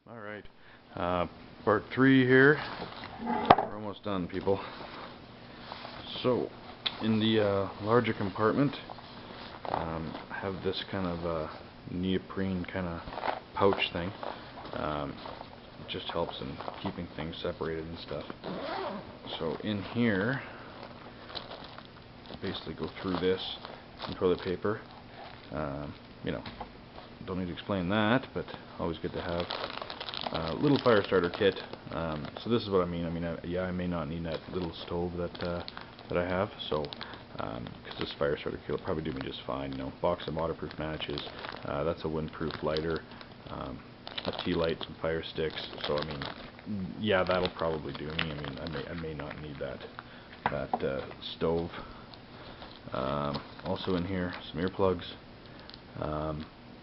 Alright, part 3 here. We're almost done, people. So, in the larger compartment, I have this kind of neoprene kind of pouch thing. It just helps in keeping things separated and stuff. So in here, basically go through this, some toilet paper. You know, don't need to explain that, but always good to have. Little fire starter kit. So this is what I mean. Yeah, I may not need that little stove that I have. So, because this fire starter kit will probably do me just fine. You know, box of waterproof matches. That's a windproof lighter. A tea light, some fire sticks. So I mean, yeah, that'll probably do me. I may not need that stove. Also in here, some earplugs.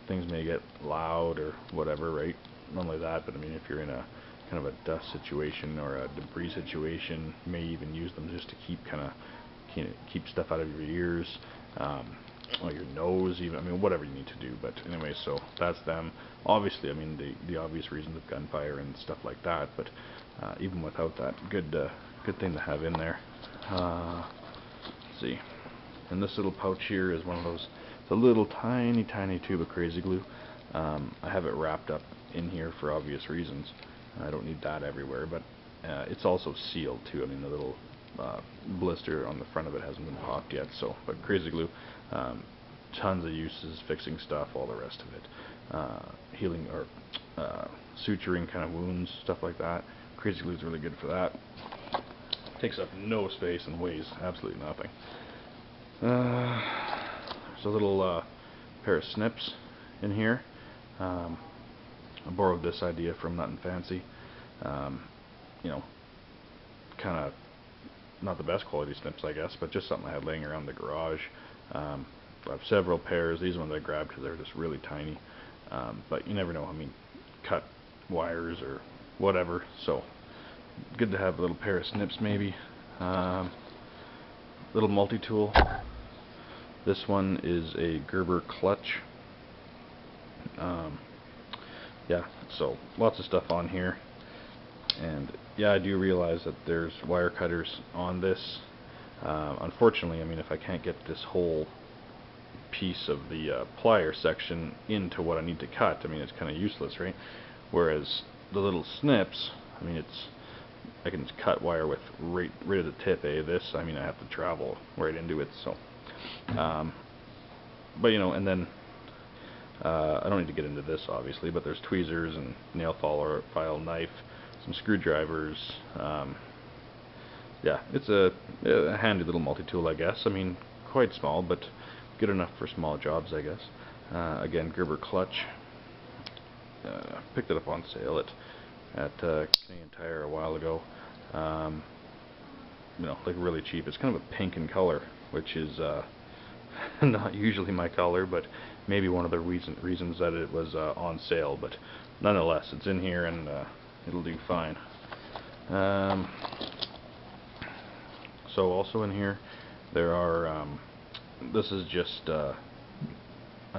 Things may get loud or whatever, right? Not only that, but I mean, if you're in a kind of a dust situation or a debris situation, you may even use them just to keep keep stuff out of your ears, or your nose, even. I mean, whatever you need to do. But anyway, so that's them. Obviously, I mean the obvious reasons of gunfire and stuff like that. But even without that, good thing to have in there. Let's see. And this little pouch here is one of those. It's a little tiny tube of crazy glue. I have it wrapped up in here for obvious reasons. I don't need that everywhere, but it's also sealed too. I mean, the little blister on the front of it hasn't been popped yet. So, but crazy glue, tons of uses, fixing stuff, all the rest of it, healing or suturing kind of wounds, stuff like that. Crazy glue is really good for that. Takes up no space and weighs absolutely nothing. There's a little pair of snips in here. I borrowed this idea from Nothing Fancy. You know, kind of not the best quality snips, I guess, but just something I had laying around the garage. I have several pairs. These ones I grabbed because they're just really tiny. But you never know. I mean, cut wires or whatever. So good to have a little pair of snips, maybe. Little multi-tool. This one is a Gerber clutch. Yeah, so lots of stuff on here. And yeah, I do realize that there's wire cutters on this. Unfortunately, I mean, if I can't get this whole piece of the plier section into what I need to cut, I mean, it's kind of useless, right? Whereas the little snips, I mean, I can cut wire with right at the tip. This, I mean, I have to travel right into it. So, but you know, and then I don't need to get into this obviously, but there's tweezers and nail file knife, some screwdrivers. Yeah, it's a handy little multi-tool, I guess. I mean, quite small, but good enough for small jobs, I guess. Again, Gerber clutch. Picked it up on sale at Canadian Tire a while ago. You know, like really cheap. It's kind of a pink in color, which is not usually my color, but maybe one of the reasons that it was on sale. But nonetheless, it's in here and it'll do fine. So also in here there are this is just an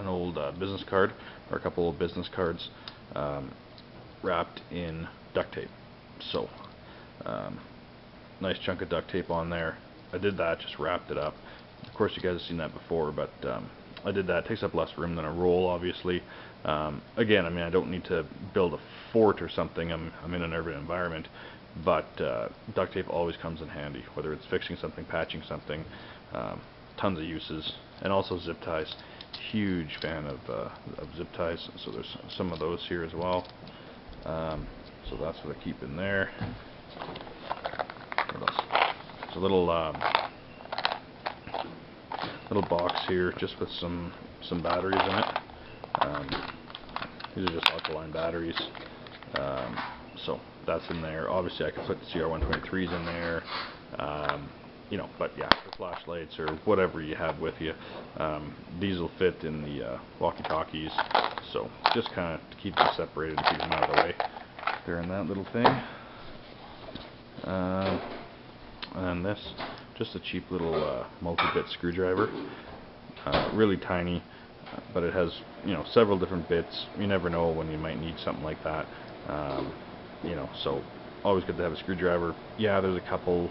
old business card, or a couple of business cards wrapped in duct tape. So nice chunk of duct tape on there. I did that, just wrapped it up. Of course you guys have seen that before, but I did that. It takes up less room than a roll, obviously. Again, I mean, I don't need to build a fort or something. I'm in an urban environment, but duct tape always comes in handy, whether it's fixing something, patching something. Tons of uses. And also zip ties. Huge fan of zip ties, so there's some of those here as well. So that's what I keep in there. What else? It's a little box here, just with some batteries in it. These are just alkaline batteries. So that's in there. Obviously, I could put the CR123s in there. You know, but yeah, for flashlights or whatever you have with you. These will fit in the walkie-talkies. So just kind of to keep them separated and keep them out of the way. They're in that little thing. And this, just a cheap little multi-bit screwdriver. Really tiny. but it has, you know, several different bits. You never know when you might need something like that. You know, so always good to have a screwdriver. Yeah, there's a couple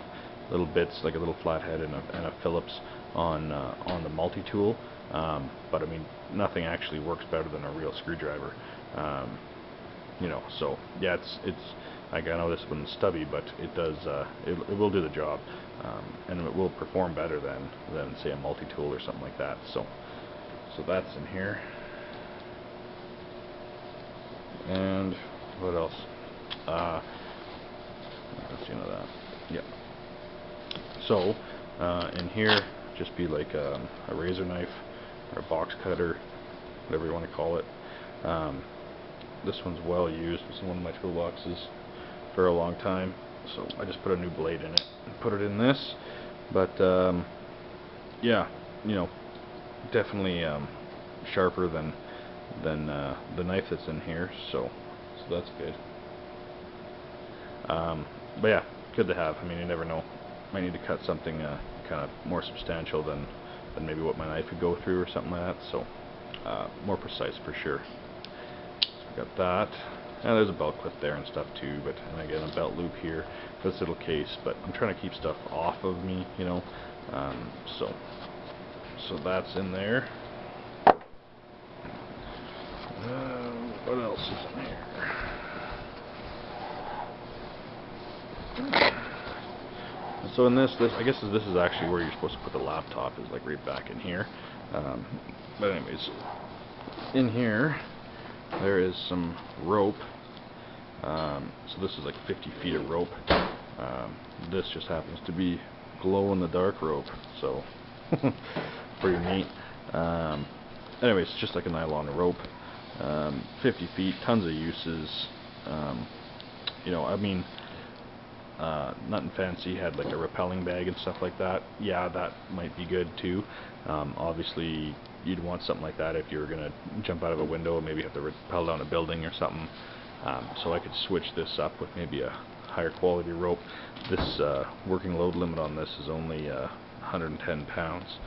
little bits, like a little flathead and a Phillips on the multi-tool, but I mean, nothing actually works better than a real screwdriver. You know, so yeah, it's like, I know this one's stubby, but it does it will do the job, and it will perform better than say a multi-tool or something like that. So that's in here. And what else? Let's see, that. Yeah. So in here, just be like a razor knife or a box cutter, whatever you want to call it. This one's well used. It's in one of my toolboxes for a long time, so I just put a new blade in it and put it in this. But yeah, you know, definitely sharper than the knife that's in here, so that's good. But yeah, good to have. I mean, you never know. Might need to cut something kind of more substantial than maybe what my knife would go through or something like that. So more precise for sure. So got that. And there's a belt clip there and stuff too. But and again, a belt loop here for this little case. But I'm trying to keep stuff off of me, you know. So that's in there. What else is in here? So in this I guess this is actually where you're supposed to put the laptop, is like right back in here. But anyways, in here there is some rope. So this is like 50 feet of rope. This just happens to be glow-in-the-dark rope, so pretty neat. Anyways, just like a nylon rope. 50 feet, tons of uses. You know, I mean, nothing fancy. Had like a rappelling bag and stuff like that. Yeah, that might be good too. Obviously, you'd want something like that if you were gonna jump out of a window and maybe have to rappel down a building or something. So I could switch this up with maybe a higher quality rope. This working load limit on this is only 110 pounds.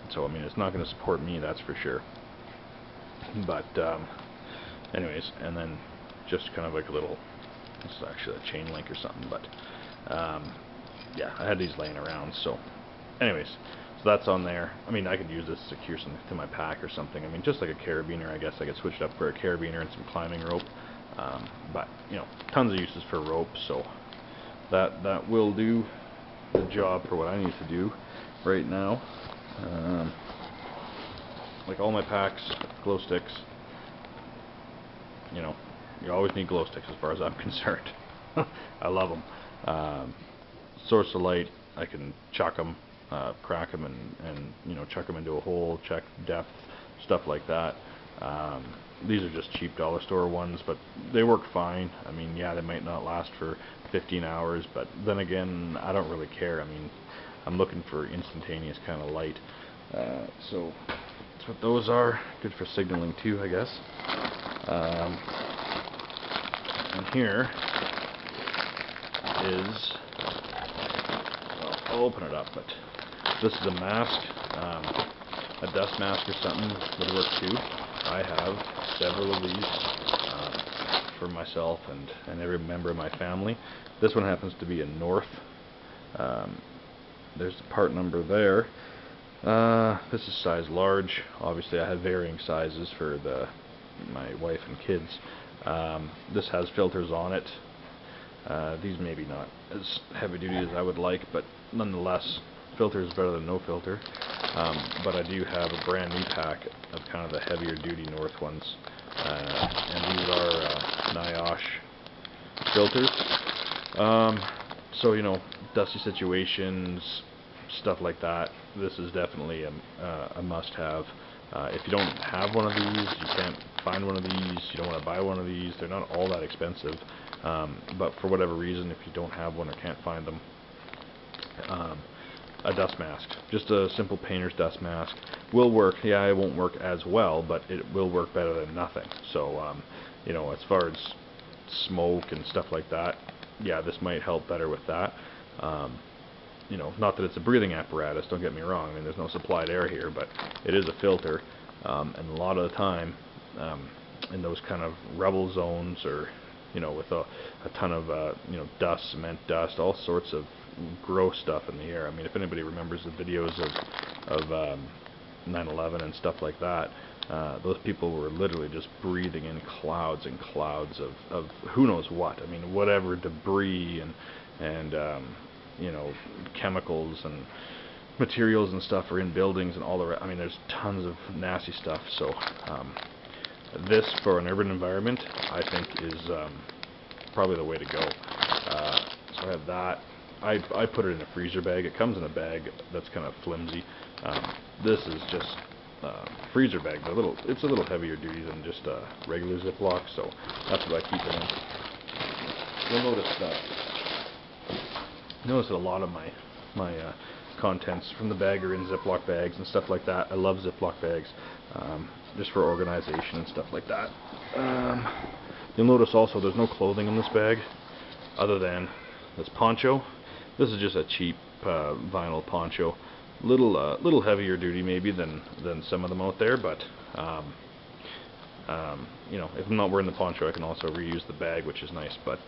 So I mean, it's not going to support me, that's for sure. But anyways, and then just kind of like a little, this is actually a chain link or something, but yeah, I had these laying around. So anyways, so that's on there. I mean, I could use this to secure something to my pack or something. I mean, just like a carabiner, I guess I could switch it up for a carabiner and some climbing rope. But you know, tons of uses for rope, so that will do the job for what I need to do right now. Like all my packs, glow sticks. You know, you always need glow sticks as far as I'm concerned. I love them. Source of light, I can chuck them, crack them, and you know, chuck them into a hole, check depth, stuff like that. These are just cheap dollar store ones, but they work fine. I mean, yeah, they might not last for 15 hours, but then again, I don't really care. I mean, I'm looking for instantaneous kind of light. So that's what those are. Good for signaling too, I guess. And here is, well, I'll open it up, but this is a mask, a dust mask or something would work too. I have several of these for myself and every member of my family. This one happens to be a North. There's the part number there. This is size large. Obviously, I have varying sizes for my wife and kids. This has filters on it. These maybe not as heavy duty as I would like, but nonetheless, filter is better than no filter. But I do have a brand new pack of kind of the heavier duty North ones, and these are NIOSH filters. So you know, dusty situations, stuff like that, this is definitely a must-have. If you don't have one of these, you can't find one of these, you don't want to buy one of these, they're not all that expensive, but for whatever reason, if you don't have one or can't find them, a dust mask, just a simple painter's dust mask, will work. Yeah, it won't work as well, but it will work better than nothing. So, you know, as far as smoke and stuff like that, yeah, this might help better with that. You know, not that it's a breathing apparatus, don't get me wrong, I mean, there's no supplied air here, but it is a filter. And a lot of the time, in those kind of rubble zones, or with a ton of dust, cement dust, all sorts of gross stuff in the air. I mean, if anybody remembers the videos of 9/11 and stuff like that, those people were literally just breathing in clouds and clouds of who knows what. I mean, whatever debris and chemicals and materials and stuff are in buildings and all the I mean, there's tons of nasty stuff. So this, for an urban environment, I think is probably the way to go. So I have that. I put it in a freezer bag. It comes in a bag that's kind of flimsy. This is just freezer bag, but it's a little heavier duty than just a regular Ziploc, so that's what I keep it in. You'll notice that a lot of my contents from the bag are in Ziploc bags and stuff like that. I love Ziploc bags, just for organization and stuff like that. You'll notice also there's no clothing in this bag other than this poncho. This is just a cheap vinyl poncho. Little heavier duty maybe than some of them out there, but if I'm not wearing the poncho, I can also reuse the bag, which is nice. But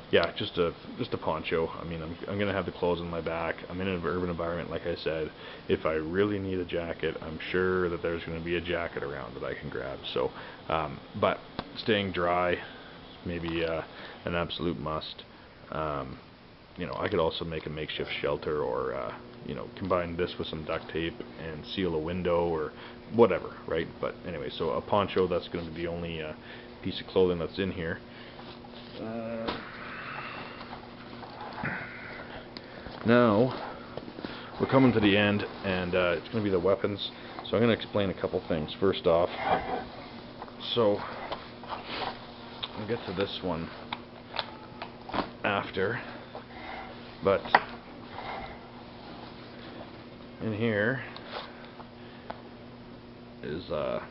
yeah, just a poncho. I mean, I'm gonna have the clothes on my back. I'm in an urban environment, like I said. If I really need a jacket, I'm sure that there's gonna be a jacket around that I can grab. So, but staying dry, maybe an absolute must. I could also make a makeshift shelter, or combine this with some duct tape and seal a window or whatever, right? But anyway, so a poncho, that's going to be the only piece of clothing that's in here. Now we're coming to the end, and it's going to be the weapons. So I'm going to explain a couple things. First off, so I'll get to this one after, but in here is a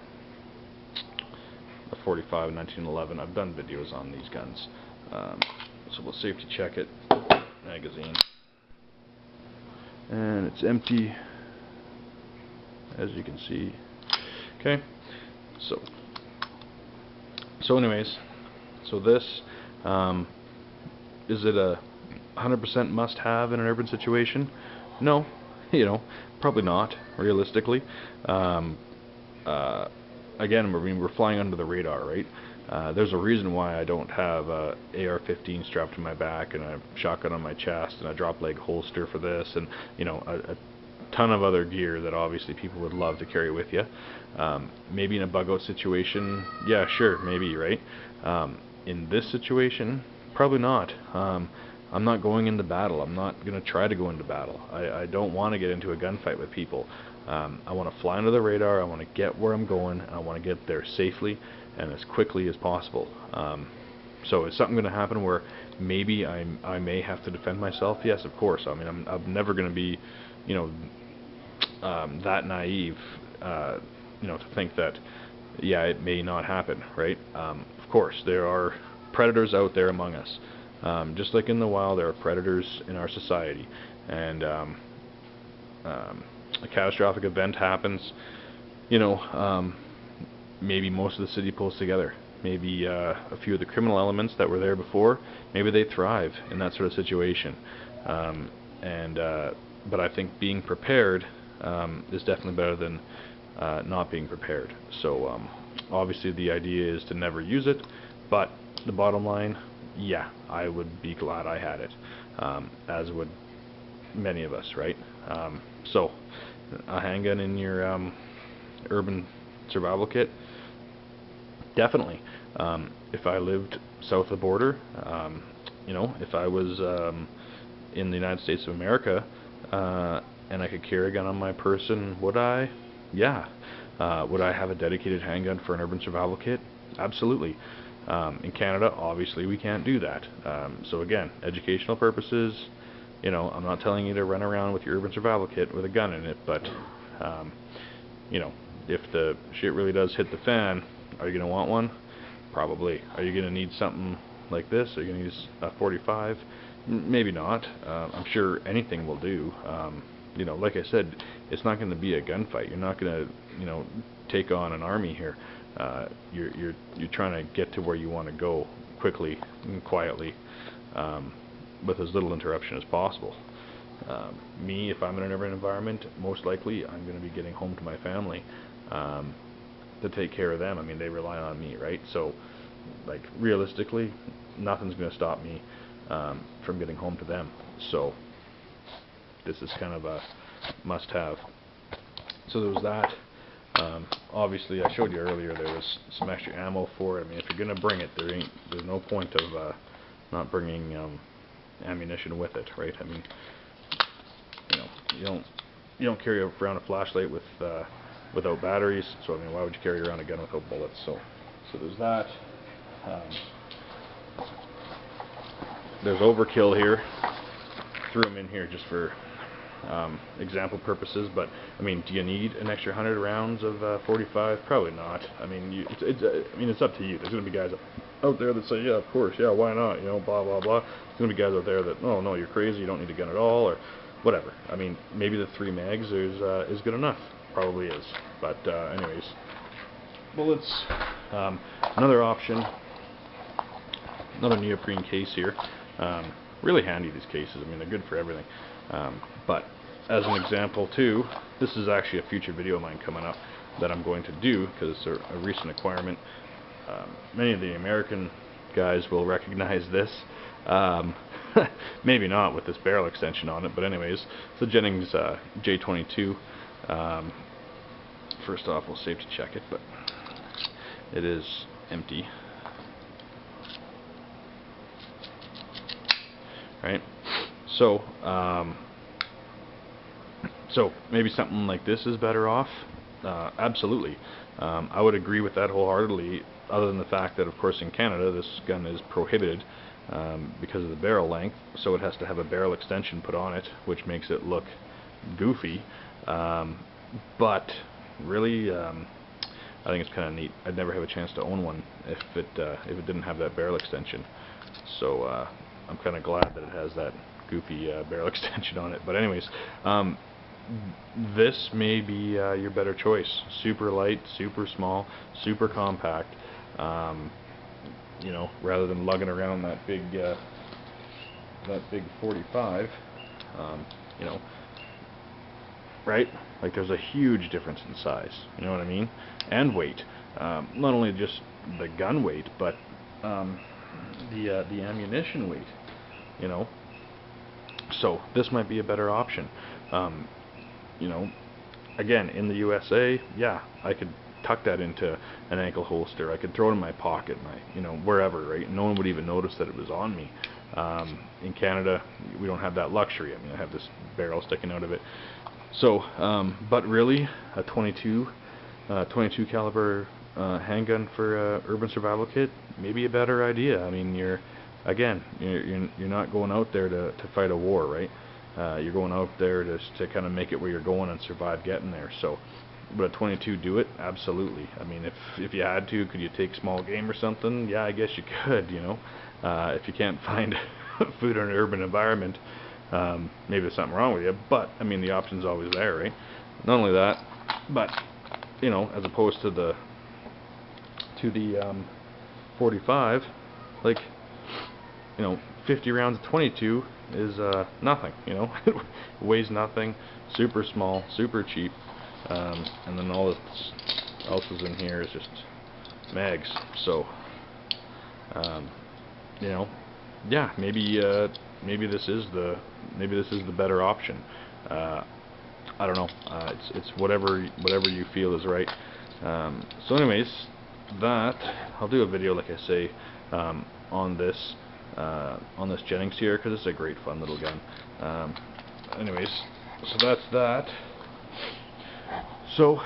45 1911. I've done videos on these guns, so we'll safety check it. Magazine, and it's empty, as you can see. Okay, so anyways, so this is it a 100% must-have in an urban situation? No, probably not, realistically. Again, we're flying under the radar, right? There's a reason why I don't have a AR-15 strapped to my back and a shotgun on my chest and a drop leg holster for this, and a ton of other gear that obviously people would love to carry with you. Maybe in a bug-out situation, yeah, sure, maybe, right? In this situation, probably not. I'm not going into battle. I'm not going to try to go into battle. I don't want to get into a gunfight with people. I want to fly under the radar. I want to get where I'm going, and I want to get there safely and as quickly as possible. So is something going to happen where maybe I may have to defend myself? Yes, of course. I mean, I'm never going to be, that naive, to think that, yeah, it may not happen, right? Of course, there are predators out there among us. Just like in the wild, there are predators in our society, and a catastrophic event happens, maybe most of the city pulls together. Maybe a few of the criminal elements that were there before, maybe they thrive in that sort of situation. But I think being prepared is definitely better than not being prepared. So obviously the idea is to never use it, but the bottom line, yeah, I would be glad I had it, as would many of us, right? So a handgun in your urban survival kit, definitely. If I lived south of the border, if I was in the United States of America, and I could carry a gun on my person, would I? Yeah. Would I have a dedicated handgun for an urban survival kit? Absolutely. In Canada, obviously, we can't do that. So again, educational purposes, I'm not telling you to run around with your urban survival kit with a gun in it, but, if the shit really does hit the fan, are you going to want one? Probably. Are you going to need something like this? Are you going to use a 45? Maybe not. I'm sure anything will do. you know, like I said, it's not going to be a gunfight. You're not going to, you know, take on an army here. You're trying to get to where you want to go quickly and quietly, with as little interruption as possible. Me, if I'm in an urban environment, most likely I'm going to be getting home to my family, to take care of them. I mean, they rely on me, right? So, like, realistically, nothing's going to stop me from getting home to them. So this is kind of a must-have. So there was that. Obviously, I showed you earlier there was some extra ammo for it. I mean, if you're going to bring it, there's no point of not bringing ammunition with it, right? I mean, you know, you don't carry around a flashlight with without batteries. So I mean, why would you carry around a gun without bullets? So there's that. There's overkill here. Threw them in here just for example purposes, but I mean, do you need an extra 100 rounds of 45? Probably not. I mean, it's up to you. There's going to be guys out there that say, yeah, of course, yeah, why not? You know, blah blah blah. There's going to be guys out there that, oh no, you're crazy. You don't need a gun at all, or whatever. I mean, maybe the 3 mags is good enough. Probably is. But anyways, bullets. Another option. Another neoprene case here. Really handy, these cases. I mean, they're good for everything. But as an example too, this is actually a future video of mine coming up that I'm going to do because it's a recent acquirement. Many of the American guys will recognize this. Maybe not with this barrel extension on it, but anyways, it's the Jennings J22. First off, we'll safety check it, but it is empty. Right? So, so maybe something like this is better off. Absolutely, I would agree with that wholeheartedly. Other than the fact that, of course, in Canada this gun is prohibited because of the barrel length, so it has to have a barrel extension put on it, which makes it look goofy. But really, I think it's kind of neat. I'd never have a chance to own one if it didn't have that barrel extension. So I'm kind of glad that it has that goofy barrel extension on it. But anyways, this may be your better choice. Super light, super small, super compact. You know, rather than lugging around that big 45. You know, right? Like, there's a huge difference in size. You know what I mean? And weight. Not only just the gun weight, but the ammunition weight. You know, so this might be a better option. You know, again, in the USA, yeah, I could tuck that into an ankle holster. I could throw it in my pocket, you know, wherever, right? No one would even notice that it was on me. In Canada, we don't have that luxury. I mean, I have this barrel sticking out of it. So, but really, a 22 caliber handgun for urban survival kit, maybe a better idea. I mean, you're not going out there to fight a war, right? You're going out there to kind of make it where you're going and survive getting there. So, would a 22 do it? Absolutely. I mean, if you had to, could you take small game or something? Yeah, I guess you could. You know, if you can't find food in an urban environment, maybe there's something wrong with you. But I mean, the option's always there, right? Not only that, but you know, as opposed to the 45, like, you know, 50 rounds of 22 is nothing, you know. It weighs nothing, super small, super cheap, and then all this else is in here is just mags. So, you know, yeah, maybe this is the better option. I don't know. It's whatever you feel is right. So anyways, that I'll do a video, like I say, on this Jennings here, because it's a great fun little gun. Anyways, so that's that. So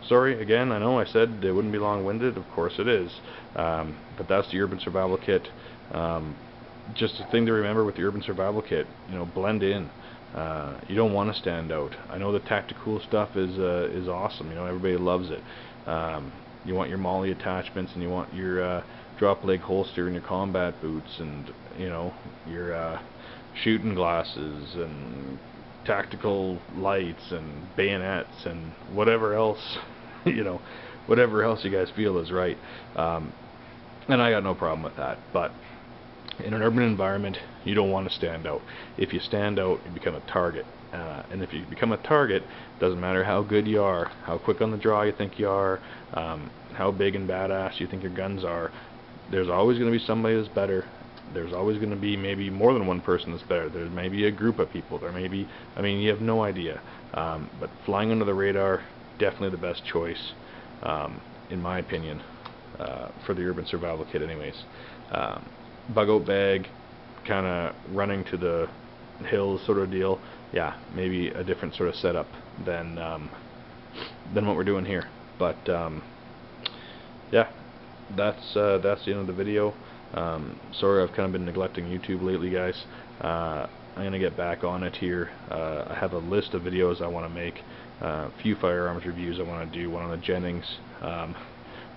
sorry again, I know I said it wouldn't be long-winded. Of course it is, but that's the urban survival kit. Just a thing to remember with the urban survival kit, you know, blend in. You don't want to stand out. I know the tactical stuff is awesome. You know, everybody loves it. You want your MOLLE attachments, and you want your drop leg holster and your combat boots, and you know, your shooting glasses, and tactical lights and bayonets and whatever else, you know, whatever else you guys feel is right. And I got no problem with that. But in an urban environment, you don't want to stand out. If you stand out, you become a target. And if you become a target, doesn't matter how good you are, how quick on the draw you think you are, how big and badass you think your guns are, there's always going to be somebody that's better. There's always going to be maybe more than one person that's better. There may be a group of people. There may be, I mean, you have no idea. But flying under the radar, definitely the best choice, in my opinion, for the urban survival kit anyways. Bug out bag, kind of running to the hills sort of deal, yeah, maybe a different sort of setup than what we're doing here. But yeah, that's the end of the video. Sorry, I've kind of been neglecting YouTube lately, guys. I'm gonna get back on it here. I have a list of videos I want to make. A few firearms reviews I want to do. One on the Jennings,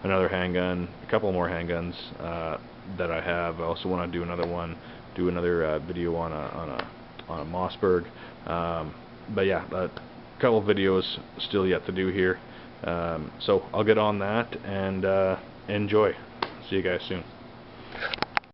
another handgun, a couple more handguns that I have. I also want to do another video on a Mossberg. But yeah, a couple of videos still yet to do here. So I'll get on that and enjoy. See you guys soon.